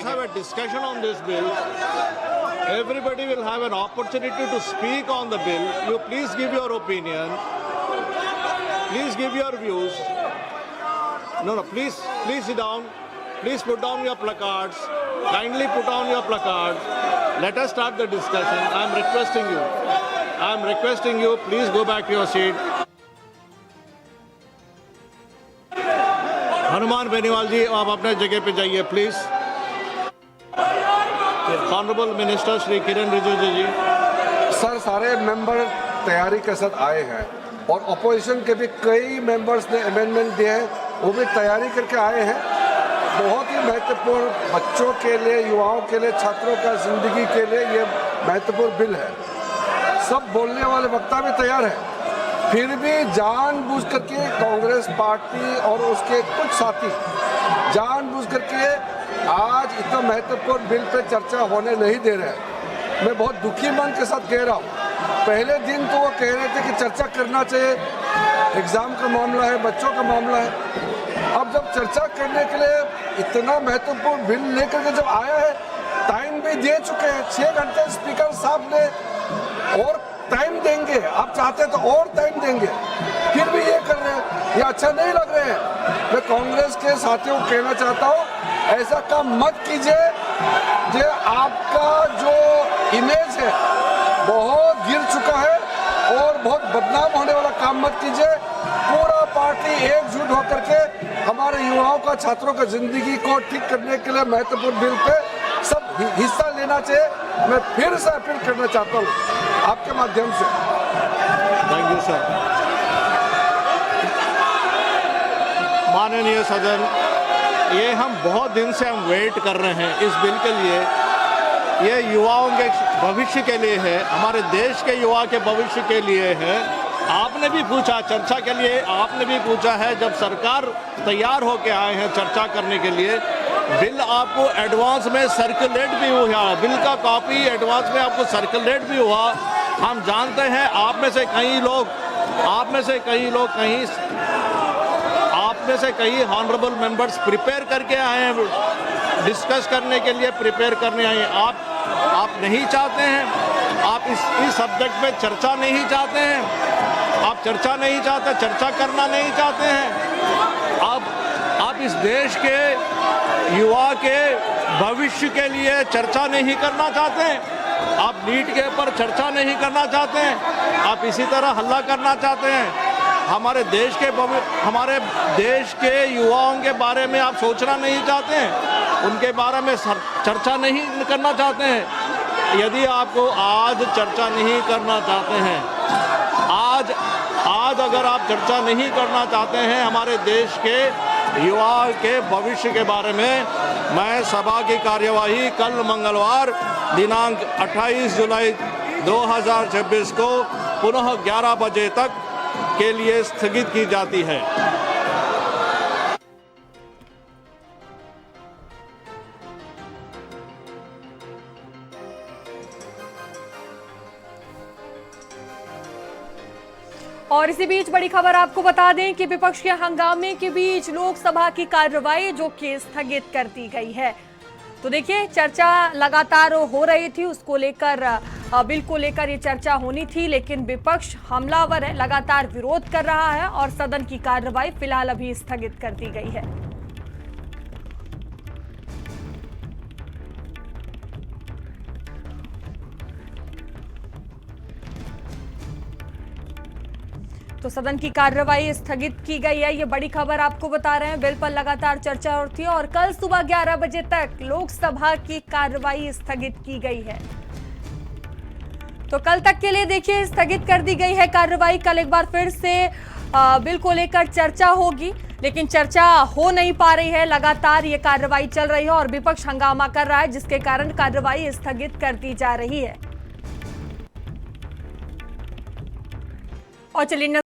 Have a discussion on this bill. Everybody will have an opportunity to speak on the bill. You please give your opinion. Please give your views. No, please sit down. Please put down your placards. Kindly put down your placards. Let us start the discussion. I am requesting you. Please go back to your seat. Hanuman Beniwal जी, आप अपने जगह पे जाइए please. Honourable minister Shri Kiren Rijiju ji. Sir, सारे member तैयारी के साथ आए हैं और अपोजिशन के भी कई मेंबर्स ने अमेंडमेंट दिए हैं, वो भी तैयारी करके आए हैं। बहुत ही महत्वपूर्ण, बच्चों के लिए, युवाओं के लिए, छात्रों का जिंदगी के लिए ये महत्वपूर्ण बिल है। सब बोलने वाले वक्ता भी तैयार हैं, फिर भी जानबूझ करके कांग्रेस पार्टी और उसके कुछ साथी जानबूझ करके आज इतना महत्वपूर्ण बिल पे चर्चा होने नहीं दे रहे हैं। मैं बहुत दुखी मन के साथ कह रहा हूँ। पहले दिन तो वो कह रहे थे कि चर्चा करना चाहिए, एग्ज़ाम का मामला है, बच्चों का मामला है। अब जब चर्चा करने के लिए इतना महत्वपूर्ण बिल लेकर के जब आया है, टाइम भी दे चुके हैं 6 घंटे स्पीकर साहब ने, और टाइम देंगे, आप चाहते तो और टाइम देंगे, फिर भी ये कर रहे हैं, ये अच्छा नहीं लग रहे हैं। मैं कांग्रेस के साथियों को कहना चाहता हूँ, ऐसा काम मत कीजिए। जो आपका जो इमेज है बहुत गिर चुका है और बहुत बदनाम होने वाला काम मत कीजिए। पूरा पार्टी एकजुट होकर के हमारे युवाओं का, छात्रों का जिंदगी को ठीक करने के लिए महत्वपूर्ण बिल पे सब हिस्सा लेना चाहिए। मैं फिर से अपील करना चाहता हूँ आपके माध्यम से। Thank you sir. माननीय सदन, ये हम बहुत दिन से हम वेट कर रहे हैं इस बिल के लिए। ये युवाओं के भविष्य के लिए है, हमारे देश के युवा के भविष्य के लिए है। आपने भी पूछा चर्चा के लिए, आपने भी पूछा है। जब सरकार तैयार होके आए हैं चर्चा करने के लिए, बिल आपको एडवांस में सर्कुलेट भी हुआ, बिल का कॉपी एडवांस में आपको सर्कुलेट भी हुआ। हम जानते हैं आप में से कई ऑनरेबल मेंबर्स प्रिपेयर करके आए हैं, डिस्कस करने के लिए प्रिपेयर करने आए हैं। आप नहीं चाहते हैं, आप इस सब्जेक्ट पे चर्चा नहीं चाहते हैं, आप चर्चा नहीं चाहते, चर्चा करना नहीं चाहते हैं। आप इस देश के युवा के भविष्य के लिए चर्चा नहीं करना चाहते हैं, आप नीट के ऊपर चर्चा नहीं करना चाहते हैं, आप इसी तरह हल्ला करना चाहते हैं। हमारे देश के युवाओं के बारे में आप सोचना नहीं चाहते हैं, उनके बारे में चर्चा नहीं करना चाहते हैं। यदि आपको आज चर्चा नहीं करना चाहते हैं, आज अगर आप चर्चा नहीं करना चाहते हैं हमारे देश के युवा के भविष्य के बारे में, मैं सभा की कार्यवाही कल मंगलवार दिनांक 28 जुलाई 2026 को पुनः 11 बजे तक के लिए स्थगित की जाती है। और इसी बीच बड़ी खबर आपको बता दें कि विपक्ष के हंगामे के बीच लोकसभा की कार्रवाई जो कि स्थगित कर दी गई है। तो देखिए, चर्चा लगातार हो रही थी, उसको लेकर, बिल को लेकर ये चर्चा होनी थी, लेकिन विपक्ष हमलावर है, लगातार विरोध कर रहा है और सदन की कार्रवाई फिलहाल अभी स्थगित कर दी गई है। तो सदन की कार्रवाई स्थगित की गई है, ये बड़ी खबर आपको बता रहे हैं। बिल पर लगातार चर्चा होती है और कल सुबह 11 बजे तक लोकसभा की कार्रवाई स्थगित की गई है। तो कल तक के लिए देखिए स्थगित कर दी गई है कार्रवाई। कल एक बार फिर से बिल को लेकर चर्चा होगी, लेकिन चर्चा हो नहीं पा रही है, लगातार ये कार्रवाई चल रही है और विपक्ष हंगामा कर रहा है, जिसके कारण कार्रवाई स्थगित कर दी जा रही है। और चलिए